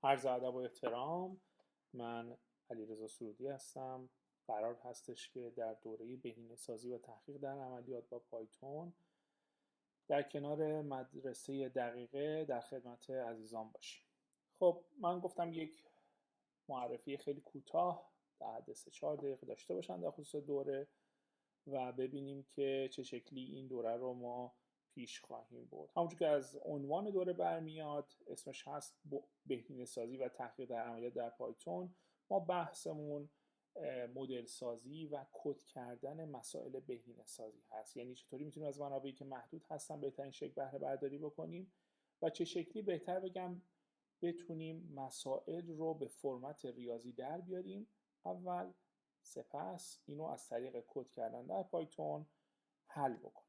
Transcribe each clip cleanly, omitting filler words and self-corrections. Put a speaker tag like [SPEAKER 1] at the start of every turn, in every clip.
[SPEAKER 1] عرض ادب و احترام. من علیرضا سرودی هستم. قرار هستش که در دوره بهینه‌سازی و تحقیق در عملیات با پایتون در کنار مدرسه دقیقه در خدمت عزیزان باشیم. خب من گفتم یک معرفی خیلی کوتاه در حد 3-4 دقیقه داشته باشن در خصوص دوره و ببینیم که چه شکلی این دوره رو ما پیش خواهیم برد. همونجور که از عنوان دوره برمیاد، اسمش هست بهینه‌سازی و تحقیق در عملیات در پایتون. ما بحثمون مدل سازی و کد کردن مسائل بهینه‌سازی هست. یعنی چطوری میتونیم از منابعی که محدود هستن بهترین شکل بهره برداری بکنیم و چه شکلی بهتر بگم بتونیم مسائل رو به فرمت ریاضی در بیاریم اول، سپس اینو از طریق کد کردن در پایتون حل بکنیم.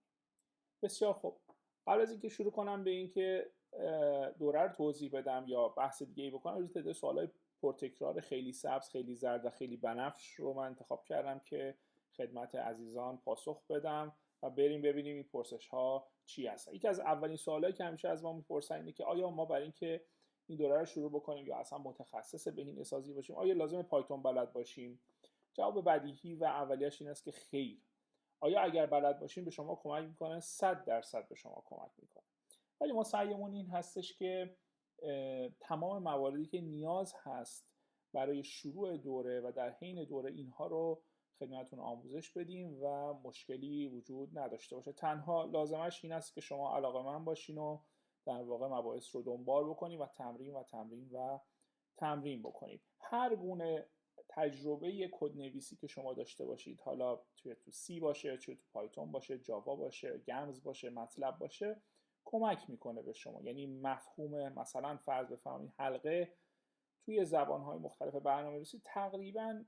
[SPEAKER 1] بسیار خوب، قبل از اینکه شروع کنم به اینکه دوره رو توضیح بدم یا بحث دیگه‌ای بکنم، از تعداد سوالای پرتکرار خیلی سبز، خیلی زرد و خیلی بنفش رو من انتخاب کردم که خدمت عزیزان پاسخ بدم و بریم ببینیم این پرسش ها چی هستن. یکی از اولین سوالایی که همیشه از ما میپرسن اینه که آیا ما برای اینکه این دوره رو شروع بکنیم یا اصلا متخصص بهینه‌سازی باشیم آیا لازم پایتون بلد باشیم؟ جواب بدیهی و اولیه‌اش این است که خیر. آیا اگر بلد باشیم به شما کمک میکنه؟ 100% به شما کمک میکنه. ولی ما سعیمون این هستش که تمام مواردی که نیاز هست برای شروع دوره و در حین دوره اینها رو خدمتتون آموزش بدیم و مشکلی وجود نداشته باشه. تنها لازمش این است که شما علاقه‌مند باشین و در واقع مباحث رو دنبال بکنید و تمرین بکنید. هر گونه تجربه کدنویسی که شما داشته باشید، حالا تو سی باشه، تو پایتون باشه، جاوا باشه، گمز باشه، مطلب باشه، کمک میکنه به شما. یعنی مفهوم مثلا فرض بفرمایید حلقه توی زبانهای مختلف برنامه‌نویسی تقریبا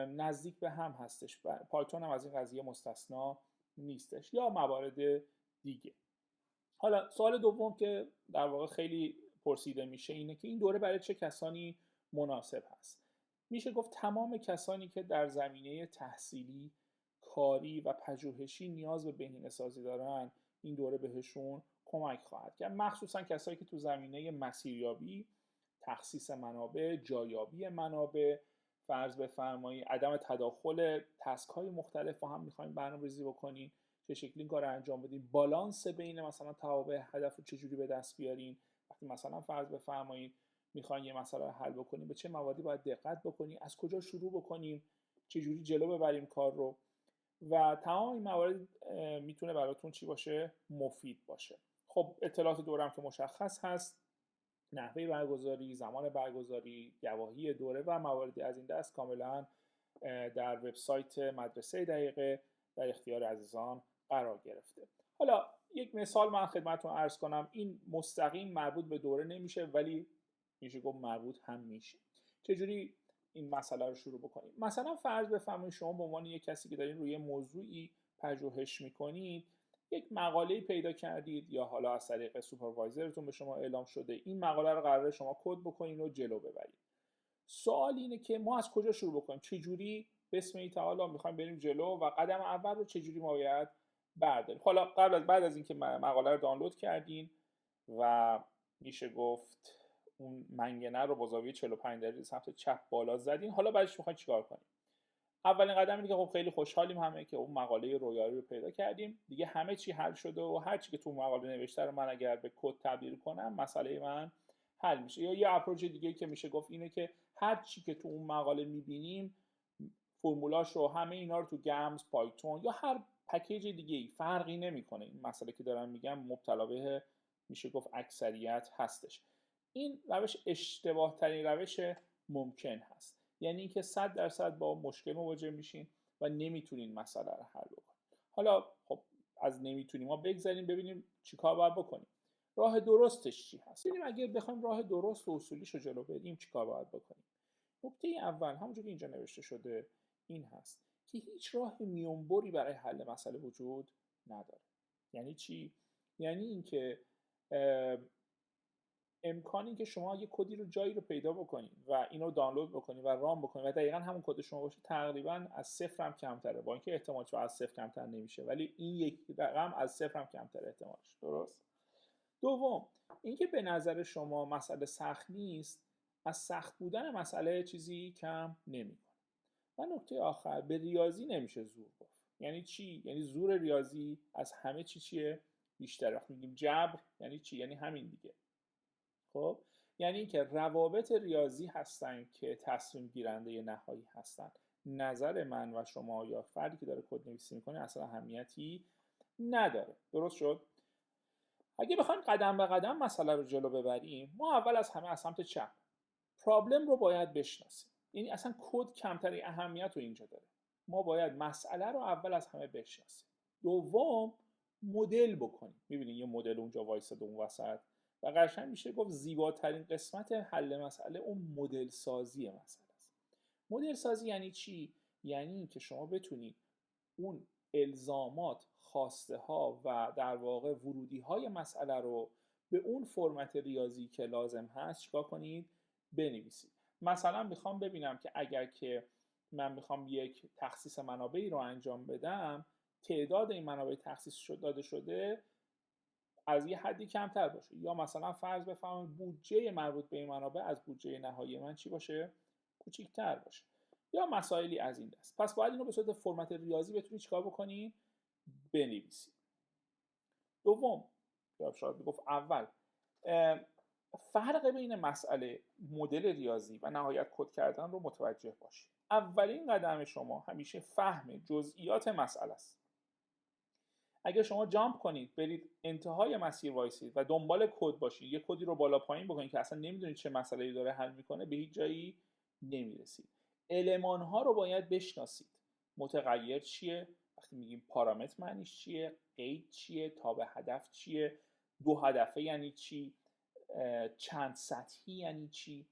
[SPEAKER 1] نزدیک به هم هستش. پایتون هم از این قضیه مستثنا نیستش یا موارد دیگه. حالا سوال دوم که در واقع خیلی پرسیده میشه اینه که این دوره برای چه کسانی مناسب هست؟ میشه گفت تمام کسانی که در زمینه تحصیلی، کاری و پژوهشی نیاز به بهینه‌سازی دارن این دوره بهشون کمک خواهد کرد. مخصوصا کسایی که تو زمینه مسیریابی، تخصیص منابع، جایابی منابع، فرض بفرمایید عدم تداخل تسک‌های مختلف با هم می‌خوایم برنامه‌ریزی بکنین، چه شکلی این کار رو انجام بدین، بالانس بین مثلا توابع هدف رو چجوری به دست بیارین، وقتی مثلا فرض بفرمایید میخواین یه مسئله رو حل بکنیم به چه موادی باید دقت بکنیم، از کجا شروع بکنیم، چجوری جلو ببریم کار رو و تمام این موارد میتونه براتون چی باشه؟ مفید باشه. خب اطلاعات دورم که مشخص هست، نحوه برگزاری، زمان برگزاری، گواهی دوره و مواردی از این دست کاملا در وبسایت مدرسه دقیقه در اختیار عزیزان قرار گرفته. حالا یک مثال من خدمتتون عرض کنم. این مستقیم مربوط به دوره نمیشه ولی میشه گفت مربوط هم میشه. چجوری این مسئله رو شروع بکنیم؟ مثلا فرض بفرمایید شما به عنوان یک کسی که دارین روی موضوعی پژوهش میکنید، یک مقاله پیدا کردید یا حالا از طریق سوپروایزرتون به شما اعلام شده این مقاله رو قراره شما کد بکنید و جلو ببرید. سوال اینه که ما از کجا شروع بکنیم؟ چجوری بسم الله تعالی میخوایم بریم جلو و قدم اول رو چجوری ما باید برداریم؟ حالا بعد از اینکه مقاله رو دانلود کردین و میشه گفت اون منگنه رو با زاویه 45 درجه سمت چپ بالا زدین، حالا بعدش میخواین چیکار کنیم؟ اولین قدم اینه که خب خیلی خوشحالیم همه که اون مقاله رویایی رو پیدا کردیم، دیگه همه چی حل شده و هر چی که تو مقاله نوشته رو من اگر به کد تبدیل کنم مسئله من حل میشه. یا یه اپروچ دیگه که میشه گفت اینه که هر چی که تو اون مقاله میبینیم فرمولاش رو همه اینا رو تو گمز، پایتون یا هر پکیج دیگه ای فرقی نمیکنه. این مسئله که دارم میگم مبتلا به میشه گفت اکثریت هستش. این روش اشتباه ترین روش ممکن هست. یعنی اینکه 100% با مشکل مواجه میشین و نمیتونین مسئله رو حل بکنین. حالا خب از نمیتونیم ما بگذاریم ببینیم چیکار باید بکنیم. راه درستش چی هست؟ ببینیم اگه بخوایم راه درست و اصولیش رو جلو بریم چیکار باید بکنیم. نکته اول همونجوری که اینجا نوشته شده این هست که هیچ راه میانبری برای حل مسئله وجود نداره. یعنی چی؟ یعنی اینکه امکانی که شما یه کدی رو جایی رو پیدا بکنید و اینو دانلود بکنید و رام بکنید و دقیقاً همون کد شما باشه، تقریباً از صفر هم کمتره. با اینکه احتمالش از صفر کمتر نمیشه ولی این یک رقم از صفر هم کمتره احتمالش. درست؟ دوم، اینکه به نظر شما مسئله سخت نیست از سخت بودن مسئله چیزی کم نمیکنه. و نکته آخر، به ریاضی نمیشه زور گفت. یعنی چی؟ یعنی زور ریاضی از همه چی چیه؟ بیشتره. وقتی میگیم جبر یعنی چی؟ یعنی همین دیگه. خب یعنی اینکه روابط ریاضی هستن که تصمیم گیرنده نهایی هستن. نظر من و شما یا فردی که داره کد نویسی میکنه اصلا اهمیتی نداره. درست شد؟ اگه بخوایم قدم به قدم مسئله رو جلو ببریم، ما اول از همه از سمت چپ پرابلم رو باید بشناسیم. یعنی اصلا کد کمترین اهمیت رو اینجا داره. ما باید مسئله رو اول از همه بشناسیم. دوم، مدل بکنیم. می‌بینید یه مدل اونجا وایساده اون وسط و قشنگ میشه گفت زیباترین قسمت حل مسئله اون مدل سازی مسئله است. مدل سازی یعنی چی؟ یعنی اینکه شما بتونید اون الزامات، خواسته ها و در واقع ورودی های مسئله رو به اون فرمت ریاضی که لازم هست چیکار کنید؟ بنویسید. مثلا میخوام ببینم که اگر که من میخوام یک تخصیص منابعی رو انجام بدم، تعداد این منابع تخصیص داده شده از یه حدی کمتر باشه، یا مثلا فرض بفرمایید بودجه مربوط به این منابع از بودجه نهایی من چی باشه؟ کوچیک‌تر باشه، یا مسائلی از این دست. پس باید اینو به صورت فرمت ریاضی بتونید چیکار بکنید؟ بنویسید. دوم، یا شاید بگفت اول، فرق بین مسئله مدل ریاضی و نهایت کد کردن رو متوجه باشید. اولین قدم شما همیشه فهم جزئیات مسئله است. اگه شما جامپ کنید برید انتهای مسیر وایسید و دنبال کد باشید، یه کدی رو بالا پایین بکنید که اصلا نمیدونید چه مسئله‌ای داره حل میکنه، به هیچ جایی نمیرسید. المان ها رو باید بشناسید. متغیر چیه؟ وقتی میگیم پارامتر معنیش چیه؟ قید چیه؟ تابع هدف چیه؟ دو هدفه یعنی چی؟ چند سطحی یعنی چی؟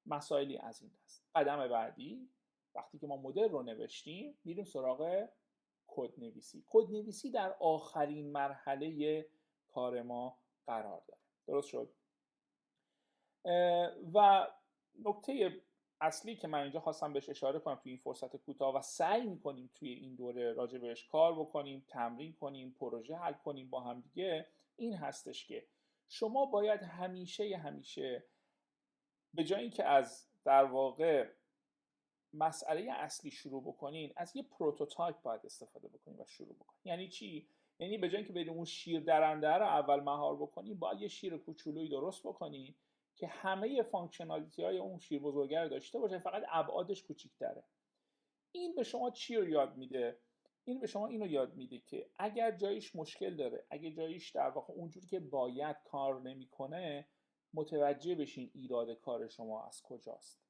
[SPEAKER 1] مسائلی از این دست. قدم بعدی، وقتی که ما مدل رو نوشتیم میریم سراغ کد نویسی. کد نویسی در آخرین مرحله کار ما قرار داره. درست شد؟ و نکته اصلی که من اینجا خواستم بهش اشاره کنم توی این فرصت کوتاه و سعی میکنیم توی این دوره راجع بهش کار بکنیم، تمرین کنیم، پروژه حل کنیم با هم دیگه، این هستش که شما باید همیشه به جای اینکه از در واقع مسئله اصلی شروع بکنین، از یه پروتوتایپ باید استفاده بکنین و شروع بکنین. یعنی چی؟ یعنی به جای اینکه بریم اون شیر درنده رو اول مهار بکنین، باید یه شیر کوچولویی درست بکنین که همه فانکشنالیتی های اون شیر بزرگه رو داشته باشه، فقط ابعادش کوچیک‌تره. این به شما چی رو یاد میده؟ این به شما اینو یاد میده که اگر جایش مشکل داره، اگر جایش در واقع اونجوری که باید کار نمیکنه، متوجه بشین ایراد کار شما از کجاست.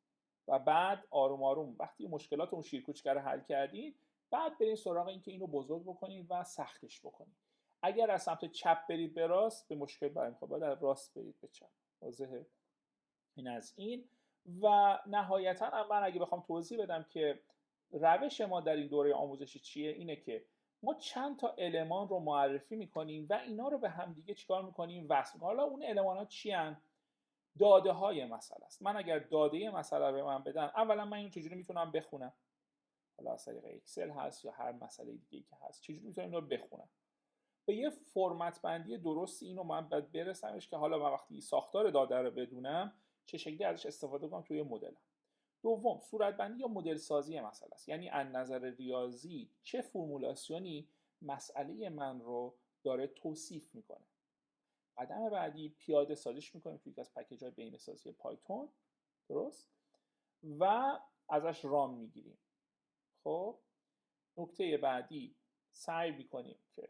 [SPEAKER 1] و بعد آروم آروم وقتی مشکلات اون شیر کوچیک رو حل کردید، بعد برید سراغ این که اینو بزرگ بکنید و سختش بکنید. اگر از سمت چپ برید به راست، به مشکل برمیخوره. باید از راست برید به چپ. واضحه؟ این از این. و نهایتا من اگه بخوام توضیح بدم که روش ما در این دوره آموزشی چیه، اینه که ما چند تا المان رو معرفی میکنیم و اینا رو به هم دیگه چیکار میکنیم؟ وصل میکنیم. حالا اون المان‌ها چی ان؟ داده های مسئله است. من اگر داده مسئله رو به من بدن، اولا من اینو چجوری میتونم بخونم؟ حالا از طریق اکسل هست یا هر مسئله دیگه‌ای که هست، چجوری میتونم اینو بخونم؟ به یه فرمت بندی درست اینو من باید برسمش که حالا من وقتی ساختار داده رو بدونم چه شکلی ازش استفاده کنم توی مدلم. دوم، صورت بندی یا مدل سازی مسئله است. یعنی از نظر ریاضی چه فرمولاسیونی مسئله من رو داره توصیف میکنه. قدم بعدی، پیاده سازیش میکنیم توی یکی از پکیج‌های بینه‌سازی پایتون. درست؟ و ازش رام میگیریم. خب نکته بعدی، سعی میکنیم که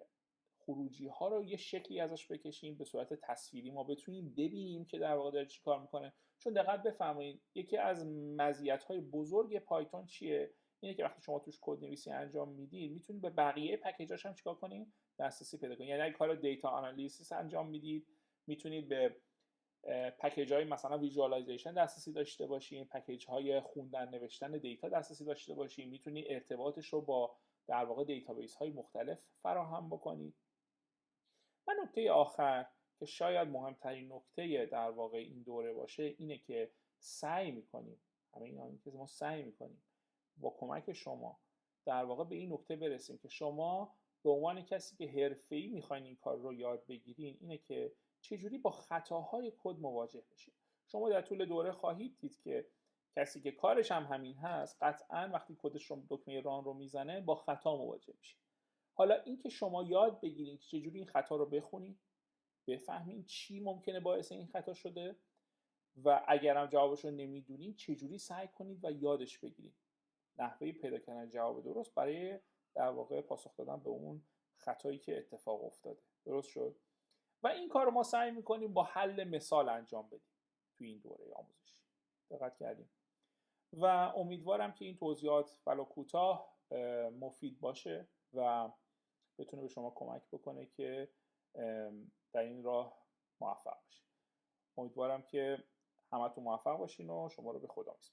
[SPEAKER 1] خروجی ها رو یه شکلی ازش بکشیم به صورت تصویری، ما بتونیم ببینیم که در واقع داره چی کار میکنه. چون دقت بفرمایید یکی از مزیت‌های بزرگ پایتون چیه؟ اینه که وقتی شما توش کد نویسی انجام میدید، میتونید به بقیه پکیجاش هم چیکار کنید؟ دسترسی پیدا کنید. یعنی اگه کار دیتا آنالیسیس انجام میدید، میتونید به پکیج های مثلا ویژوالایزیشن دسترسی داشته باشین، پکیج های خوندن نوشتن دیتا دسترسی داشته باشین، میتونید ارتباطش رو با در واقع دیتابیس های مختلف فراهم بکنید. و نکته آخر که شاید مهمترین نکته در واقع این دوره باشه، اینه که سعی میکنیم، همه اینا که ما سعی میکنیم با کمک شما در واقع به این نکته برسیم که شما به عنوان کسی که حرفه‌ای میخواین این کار رو یاد بگیرین، اینه که چجوری با خطاهای کد مواجه بشید. شما در طول دوره خواهید دید که کسی که کارش هم همین هست قطعا وقتی کدش رو دکمه ران رو میزنه با خطا مواجه میشه. حالا اینکه شما یاد بگیرید چجوری این خطا رو بخونید، بفهمید چی ممکنه باعث این خطا شده و اگرم جوابش رو نمیدونید چجوری سعی کنید و یادش بگیرید نحوه پیدا کردن جواب درست برای در واقع پاسخ دادن به اون خطایی که اتفاق افتاده. درست شد؟ و این کار رو ما سعی میکنیم با حل مثال انجام بدیم توی این دوره آموزشی. دقت کردیم و امیدوارم که این توضیحات ولو کوتاه مفید باشه و بتونه به شما کمک بکنه که در این راه موفق باشید. امیدوارم که همتون موفق باشین و شما رو به خدا میسپارم.